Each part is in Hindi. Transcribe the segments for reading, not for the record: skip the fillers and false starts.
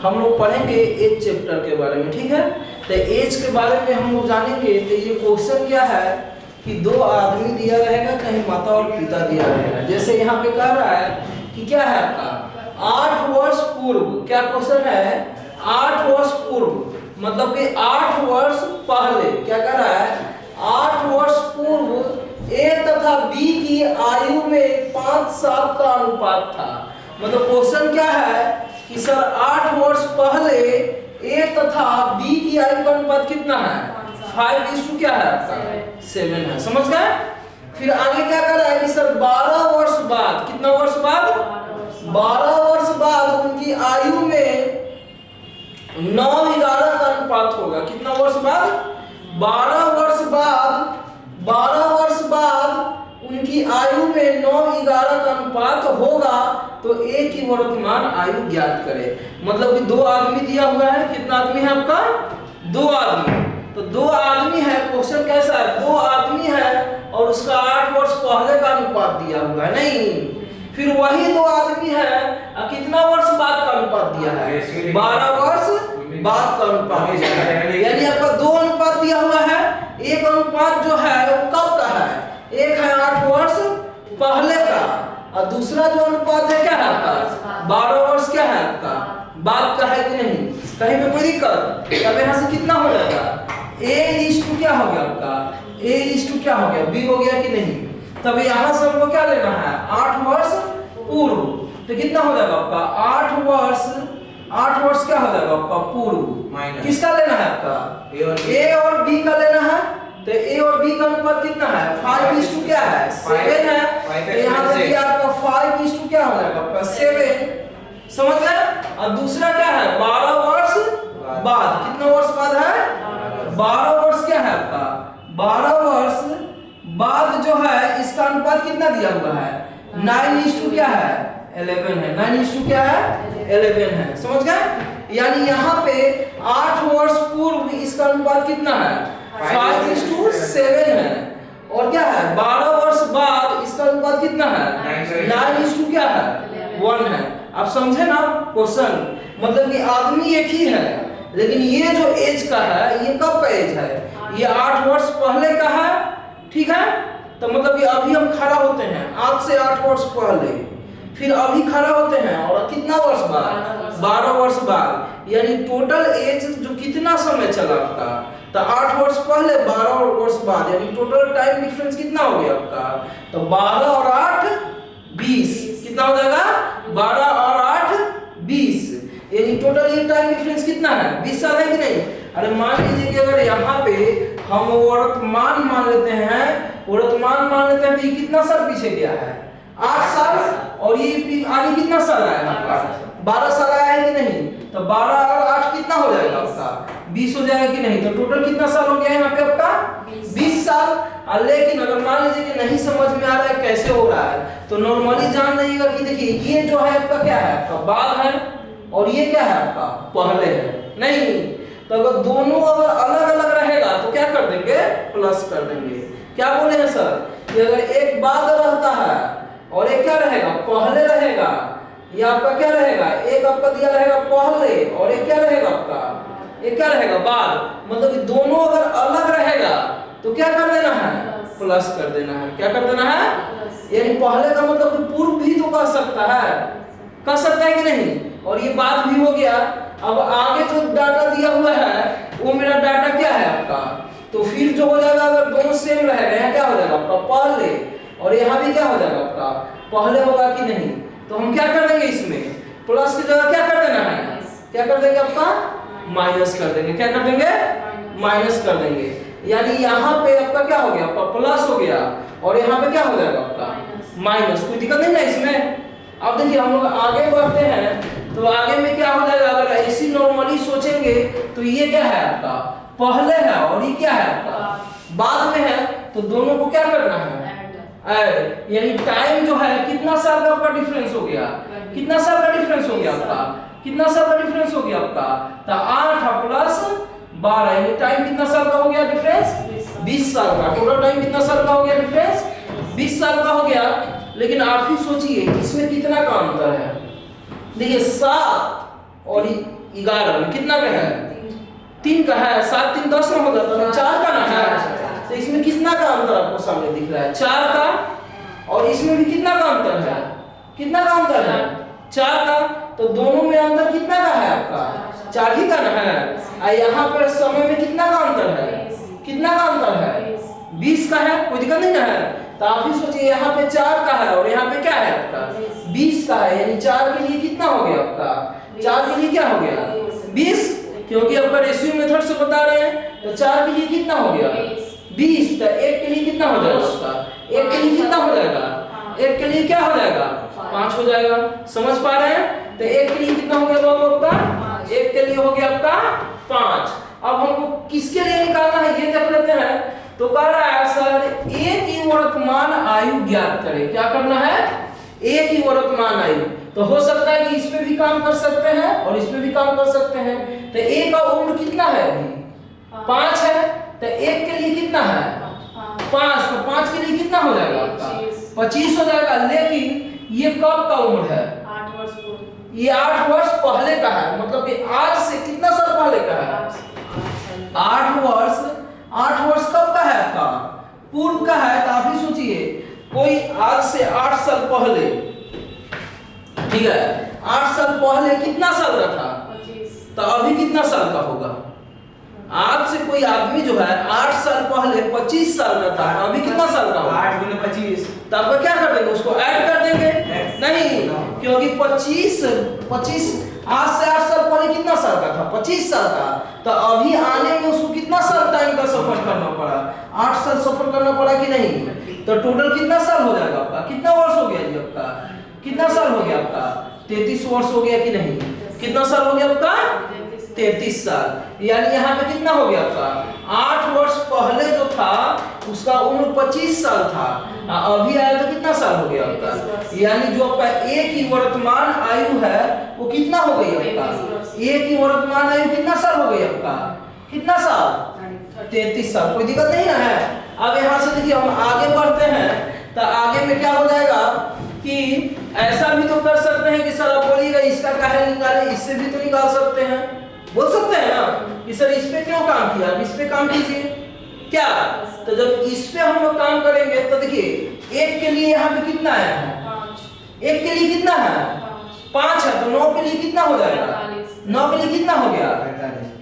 हम लोग पढ़ेंगे एज चैप्टर के बारे में, ठीक है। तो एज के बारे में हम लोग जानेंगे। तो ये क्वेश्चन क्या है कि दो आदमी दिया रहेगा, कहीं माता और पिता दिया रहेगा। जैसे यहाँ पे कह रहा है कि क्या है आपका 8 वर्ष पूर्व, क्या क्वेश्चन है 8 वर्ष पूर्व, मतलब कि 8 वर्ष पहले क्या कह रहा है 8 वर्ष पूर्व ए तथा बी की आयु में 5 साल का अनुपात था। मतलब क्वेश्चन क्या है कि सर 8 वर्ष पहले ए तथा बी की आयु का अनुपात कितना है 5:2 क्या है आपका 7 है, समझ गए। फिर आगे क्या कर रहा है कि सर 12 वर्ष बाद, कितना वर्ष बाद 12 वर्ष बाद उनकी आयु में 9:11 का अनुपात होगा। कितना वर्ष बाद 12 वर्ष बाद, 12 वर्ष बाद उनकी आयु में 9:11 का अनुपात होगा। तो ए की वर्तमान आयु ज्ञात करें। मतलब कि दो आदमी दिया हुआ है, कितना आदमी है आपका 2 आदमी। तो 2 आदमी है, क्वेश्चन कैसा है 2 आदमी है और उसका 8 वर्ष पहले का अनुपात दिया हुआ है, नहीं। फिर वही 2 आदमी है, कितना वर्ष बाद का अनुपात दिया है 12 वर्ष बाद का अनुपात दिया है। यानी आपका 2 अनुपात दिया हुआ है। एक अनुपात जो है वो कब का है, एक है 8 वर्ष पहले का, और दूसरा जो अनुपात है क्या है आपका 12 वर्ष क्या है आपका बाद का है कि नहीं। कहीं पे कोई दिक्कत, अब यहाँ से कितना हो जाएगा a:2 क्या हो गया आपका a:2 क्या हो गया b हो गया कि नहीं। तब यहाँ से हमको क्या लेना है 8 वर्ष पूर्व। तो कितना हो जाएगा आपका 8 वर्ष क्या हो जाएगा आपका पूर्व। किसका लेना है आपका a और b का लेना है। तो a और b का अनुपात कितना है 5:2 क्या है 7 है। तो यहाँ पे भी आपका 5:2 क्या हो जाएगा आपका 7, समझ गए। और दूसरा क्या है 12 वर्ष बाद, कितना वर्ष बाद है 12 वर्ष क्या है आपका 12 वर्ष बाद जो है इसका अनुपात कितना दिया हुआ है 9:2 क्या है 11 है। 9:2 क्या है 11 है, समझ गए। यानी यहाँ पे 8 वर्ष पूर्व इसका अनुपात कितना है 5:7 है। और क्या है 12 वर्ष बाद इसका अनुपात कितना है 9:2 क्या है 1 है। आप समझे ना क्वेश्चन, मतलब कि आदमी एक ही है, लेकिन ये जो एज का है ये कब का एज है, ये 8 वर्ष पहले का है, ठीक है। तो मतलब कि अभी हम खड़ा होते हैं आज से 8 वर्ष पहले, फिर अभी खड़ा होते हैं और कितना वर्ष बाद 12 वर्ष बाद। यानी टोटल एज जो कितना समय चला आपका, तो 8 वर्ष पहले 12 वर्ष बाद, यानी टोटल टाइम डिफरेंस कितना हो गया आपका। तो 12 और 8 20, कितना हो जाएगा 12 और 8 20, यानी टोटल ये टाइम डिफरेंस कितना है 20 साल है कि नहीं। अरे मान लीजिए कि अगर यहाँ पे हम वर्तमान मान लेते हैं, वर्तमान मान लेते हैं तो ये कितना साल पीछे गया है 8 साल, और ये आगे कितना साल आया आपका 12 साल आया है कि नहीं। तो 12 और 8 कितना हो जाएगा आपका 20 हो जाएगा कि नहीं। तो टोटल कितना साल हो गया यहाँ पे आपका 20 साल। लेकिन अगर मान लीजिए कि नहीं समझ में आ रहा है कैसे हो रहा है, तो नॉर्मली जान लीजिएगा कि देखिए ये जो है आपका क्या है आपका बाद है और ये क्या है आपका पहले है, नहीं। तो अगर दोनों अगर अलग अलग रहेगा तो क्या कर देंगे प्लस कर देंगे। क्या बोले हैं सर कि अगर एक बाद रहता है और एक क्या रहेगा पहले रहेगा, ये आपका क्या रहेगा एक आपका दिया रहेगा पहले और एक क्या रहेगा आपका एक क्या रहेगा बाद। मतलब कि दोनों अगर अलग रहेगा तो क्या कर देना है प्लस कर देना है। क्या कर देना है, यानी पहले का मतलब पूर्व भी तो कह सकता है कि नहीं, और ये बात भी हो गया। अब आगे जो डाटा दिया हुआ है वो मेरा डाटा क्या है आपका, तो फिर जो हो जाएगा अगर दोनों सेम रहेगा यहाँ क्या हो जाएगा आपका पहले, और यहाँ भी क्या हो जाएगा आपका पहले होगा कि नहीं। तो हम क्या कर देंगे इसमें प्लस की जगह क्या कर देना है, क्या कर देंगे आपका माइनस कर देंगे। क्या कर देंगे माइनस कर देंगे। यानी यहाँ पे आपका क्या हो गया आपका प्लस हो गया और यहाँ पे क्या हो जाएगा आपका माइनस। कोई दिक्कत नहीं ना इसमें। अब देखिए हम लोग आगे बढ़ते हैं तो आगे में क्या हो जाएगा, अगर ऐसी नॉर्मली सोचेंगे तो ये क्या है आपका पहले है और ये क्या है आपका बाद में है। तो दोनों को क्या करना है ऐड, यानी टाइम जो है कितना साल का आपका डिफरेंस हो गया, कितना साल का डिफरेंस हो गया आपका, कितना साल का डिफरेंस हो गया आपका। तो 8 प्लस 12 यानी टाइम कितना साल का हो गया डिफरेंस 20 साल का। टोटल टाइम कितना साल का हो गया डिफरेंस 20 साल का हो गया। लेकिन आप ही सोचिए इसमें कितना का अंतर है। देखिए 7 और 11 में कितना का है? 3 का है। 7 3 10 में हो जाता है, 4 का ना है। तो इसमें कितना का अंतर आपको सामने दिख रहा है? 4 का। और इसमें भी कितना का अंतर है? कितना का अंतर है? 4 का। तो दोनों में अंतर कितना का है आपका? 4 ही का ना है। और यहाँ पर समय में कितना का अंतर है? कितना का अंतर है? 20 का है। कोई दिक्कत नहीं ना है। तो आप ही सोचिए, यहाँ पे 4 का है और यहाँ पे क्या है आपका? 20 का है। यानी 4 के लिए कितना हो गया आपका? 4 के लिए क्या हो गया? 20, क्योंकि आपका रेशियो मेथड से बता रहे हैं। तो 4 के लिए कितना हो गया? 20। तो 1 के लिए कितना हो जाएगा उसका? 1 के लिए कितना हो जाएगा? 1 के लिए क्या हो जाएगा? 5 हो जाएगा। समझ पा रहे हैं? तो 1 के लिए कितना हो गया बाबू आपका? 1 के लिए हो गया आपका 5। अब हमको किसके लिए निकालना है ये देख लेते हैं। तो कह रहा है सर, एक ही वर्तमान आयु ज्ञात करें। क्या करना है? एक ही वर्तमान आयु। तो हो सकता है कि इस पे भी काम कर सकते हैं और इस पे भी काम कर सकते हैं। तो एक का उम्र कितना है अभी? 5 है। तो 1 के लिए कितना है? 5। तो 5 के लिए कितना हो जाएगा आपका? 25 हो जाएगा। लेकिन ये कब का उम्र है? 8 वर्ष पूर्व। ये 8 वर्ष पहले का है। मतलब कि आज से कितना साल पहले का है? 8 वर्ष। 8 वर्ष कब का है आपका? पूर्व का है। तो आप ही सोचिए, कोई आज से 8 साल पहले, ठीक है, 8 साल पहले कितना साल का था? 25। तो अभी कितना साल का होगा? आज से कोई आदमी जो है 8 साल पहले 25 साल का था, अभी कितना साल का होगा? 8 गुने 25। तो आप क्या कर देंगे? उसको ऐड कर देंगे? नहीं, क्योंकि 25 आज से 8 साल पहले कितना साल का था? 25 साल का। तो अभी आने में उसको कितना साल टाइम का सफर करना पड़ा? 8 साल सफर करना पड़ा कि नहीं? तो टोटल कितना साल हो जाएगा आपका? कितना वर्ष हो गया जी आपका? कितना साल हो गया आपका? 33 वर्ष हो गया कि नहीं? कितना साल हो गया आपका? 33 साल। यानी यहाँ पे कितना हो गया आपका? 8 वर्ष पहले जो था उसका उम्र 25 साल था। अभी आया तो कितना साल हो गया आपका? यानी जो आपका एक ही वर्तमान आयु है वो कितना हो गई आपका? एक ही वर्तमान आयु कितना साल हो गई आपका? कितना साल? 33 साल। कोई दिक्कत नहीं ना है। अब यहाँ से देखिए हम आगे बढ़ते हैं। तो आगे में क्या हो जाएगा कि ऐसा भी तो कर सकते हैं कि सर आप बोलिएगा इसका काहे निकाले, इससे भी तो निकाल सकते हैं। बोल सकते हैं ना कि सर इस पे क्यों काम किया, इस पे काम कीजिए। क्या? तो जब इस पे हम लोग काम करेंगे तो देखिए 1 के लिए यहाँ पे कितना आया है? 1 के लिए कितना है? 5 है। तो 9 के लिए कितना हो जाएगा? 9 के लिए कितना हो गया?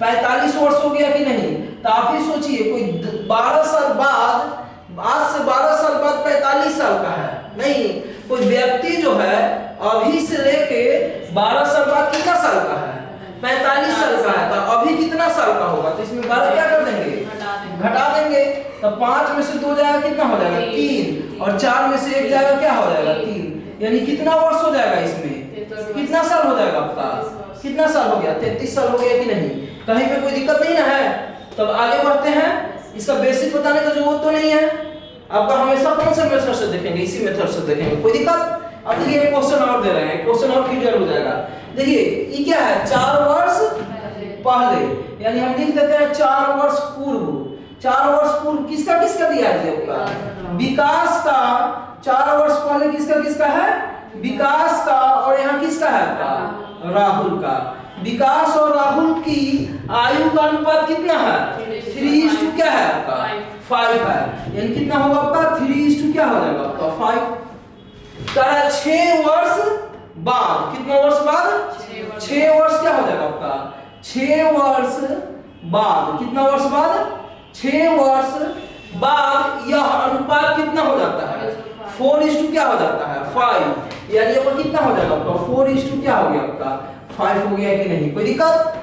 45 वर्ष हो गया कि नहीं? तो आप ही सोचिए, कोई 12 साल बाद, आज से 12 साल बाद 45 साल का है नहीं, कोई व्यक्ति जो है अभी से लेके 12 साल बाद कितना साल का है? 45 साल का है। तो अभी कितना साल का होगा? तो इसमें 12 क्या कर देंगे? घटा देंगे। तो 5 में से 2 जाएगा कितना हो जाएगा? 3। और 4 में से 1 जाएगा क्या हो जाएगा? 3। यानी कितना वर्ष हो जाएगा इसमें? कितना साल हो जाएगा आपका? कितना साल हो गया? 33 साल हो गया कि नहीं? कहीं पे कोई दिक्कत नहीं ना है? तब आगे बढ़ते हैं। इसका बेसिक बताने का जरूरत तो नहीं है। आपका हमेशा कौन से मेथड से देखेंगे? इसी मेथड से देखेंगे। कोई दिक्कत? अब देखिए क्वेश्चन और दे रहे हैं, क्वेश्चन और क्लियर हो जाएगा। देखिए ये क्या है? 4 वर्ष पहले, यानी हम लिख देते हैं 4 वर्ष पूर्व। 4 वर्ष पूर्व किसका किसका दिया है आपका? विकास का। 4 वर्ष पहले किसका किसका है? विकास का। और यहाँ किसका है आपका? राहुल का। विकास और राहुल की आयु का अनुपात कितना है? 3:2 क्या है आपका? 5 है। यानी कितना होगा आपका? 3:2 क्या हो जाएगा आपका? 5। 6 वर्ष बाद, कितना वर्ष बाद? 6 वर्ष क्या हो जाएगा आपका? 6 वर्ष बाद, कितना वर्ष बाद? 6 वर्ष बाद यह अनुपात कितना हो जाता है? 4:2 क्या हो जाता है? 5। यानी यहाँ पर कितना हो जाएगा आपका? 4:2 क्या हो गया आपका? 5 हो गया कि नहीं? कोई दिक्कत?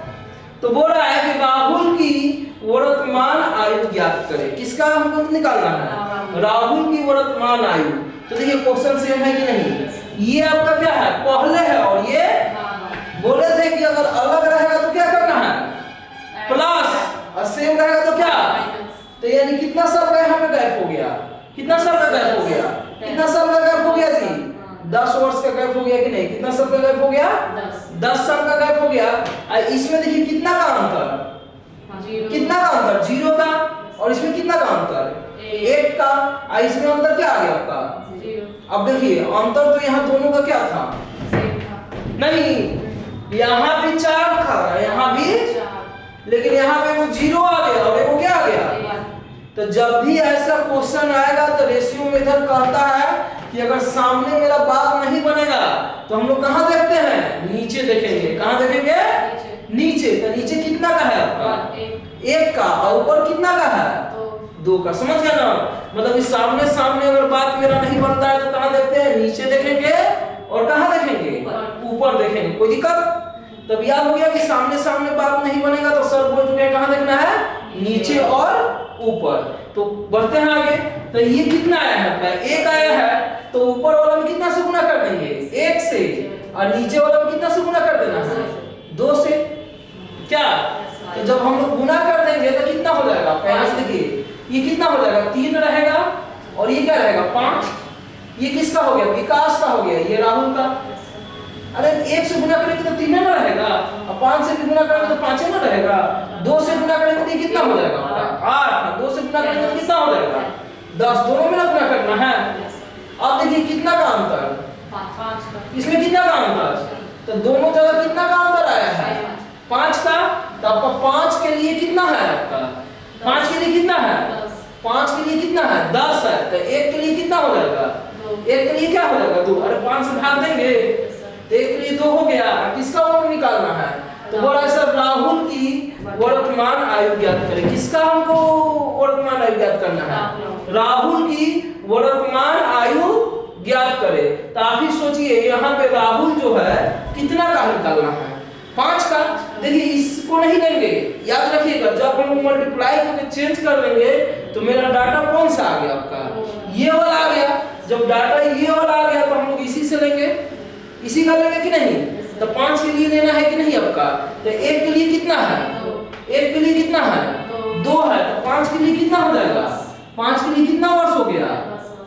तो बोल रहा है कि राहुल की वर्तमान आयु ज्ञात करें। किसका हमको निकालना है? राहुल की वर्तमान आयु। तो देखिए क्वेश्चन सेम है कि नहीं? ये आपका क्या है? पहले है और ये बोले थे कि अगर अलग रहेगा तो क्या करना है? प्लस। और सेम रहेगा तो क्या? तो यानी कितना साल का यहाँ पे गैप हो गया? कितना साल का गैप हो गया? कितना साल का गैप हो गया जी? 10 वर्ष का गैप हो गया कि नहीं? कितना साल का गैप हो गया? 10 साल का गैप हो गया। इसमें देखिए कितना का अंतर? कितना का अंतर? 0 का। और इसमें कितना का अंतर? 1 का। इसमें अंतर क्या आ गया आपका? 0। अब देखिए अंतर तो यहाँ दोनों का क्या था? नहीं, यहाँ भी 4 था, यहाँ भी, लेकिन यहाँ पे वो 0 आ गया और वो क्या आ गया। तो जब भी ऐसा क्वेश्चन आएगा तो रेशियो मेथड कहता है कि अगर सामने मेरा बात नहीं बनेगा तो हम लोग कहाँ देखते हैं, नीचे देखेंगे। कहाँ देखेंगे, नीचे। तो नीचे कितना का है आपका, 1 का, और ऊपर कितना का है, 2 का। समझ गया ना, मतलब इस सामने सामने अगर बात मेरा नहीं बनता है तो कहाँ देखते हैं, नीचे देखेंगे। और कहाँ देखेंगे, ऊपर देखेंगे। कोई दिक्कत। तब याद हो गया कि सामने सामने बात नहीं बनेगा तो सर बोल चुके हैं कहाँ देखना है, नीचे और ऊपर। तो बढ़ते हैं आगे। तो ये कितना आया है, 1 आया है, तो ऊपर वाला में कितना से गुना कर देंगे, 1 से, और नीचे वाला में कितना से गुना कर देना है, 2 से। क्या, तो जब हम लोग गुना कर देंगे तो कितना हो जाएगा, पहले से देखिए ये कितना हो जाएगा, 3 रहेगा, और ये क्या रहेगा, 5। ये किसका हो गया, विकास का हो गया, ये राहुल का। अरे 1 से गुना करेंगे तो 3 ना रहेगा, और 5 से भी गुना करेंगे तो 5 ना रहेगा। 2 से गुना करेंगे तो कितना हो जाएगा, 8। 2 से गुना करेंगे तो कितना हो जाएगा, 10। दोनों में ना गुना करना है। अब देखिए कितना का अंतर, 5। इसमें कितना का अंतर, तो दोनों जगह कितना का अंतर आया है, 5 का। तो आपका 5 के लिए कितना है, आपका 5 के लिए कितना है, 5 के लिए कितना है, 10 है। तो 1 के लिए कितना हो जाएगा, 1 के लिए क्या हो जाएगा, 2। अरे 5 से भाग देंगे तो 1 के लिए 2 हो गया। किसका वर्ग निकालना है, तो बोला सर राहुल की वर्तमान आयु ज्ञात करें। किसका हमको वर्तमान आयु ज्ञात करना है, राहुल की वर्तमान आयु ज्ञात करें। तो आप ही सोचिए यहाँ पे राहुल जो है कितना का निकालना है, 5 का। देखिए इसको नहीं लेंगे, याद रखिएगा जब हम लोग मल्टीप्लाई करके चेंज कर देंगे तो मेरा डाटा कौन सा आ गया, आपका ये वाला आ गया। जब डाटा ये वाला आ गया तो हम लोग इसी से लेंगे, इसी का लेंगे कि नहीं। तो 5 के लिए लेना है कि नहीं आपका, तो 1 के लिए कितना है, 1 के लिए कितना है, 2 है। तो 5 के लिए कितना हो जाएगा, 5 के लिए कितना वर्ष हो गया,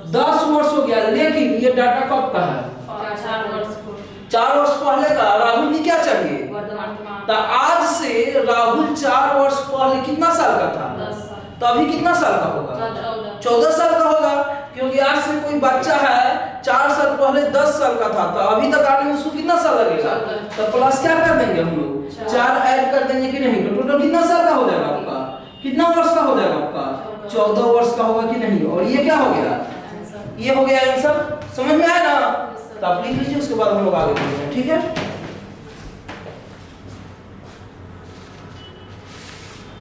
10 वर्ष हो गया। लेकिन ये डाटा कब का है, 4 वर्ष पहले का। राहुल की क्या चाहिए, तो आज से राहुल 4 वर्ष पहले कितना साल का था, तो अभी कितना साल का होगा, 14 साल का होगा। क्योंकि आज से कोई बच्चा है 4 साल पहले 10 साल का था, तो अभी तक आने में उसको कितना साल लगेगा, तो प्लस क्या कर देंगे हम लोग, 4 ऐड कर देंगे कि नहीं। तो टोटल कितना साल का हो जाएगा आपका, कितना वर्ष का हो जाएगा आपका, 14 वर्ष का होगा कि नहीं। और ये क्या हो गया, ये हो गया आंसर। समझ में आया ना, तो आप लिख लीजिए, उसके बाद हम लोग आगे बढ़ते हैं, ठीक है।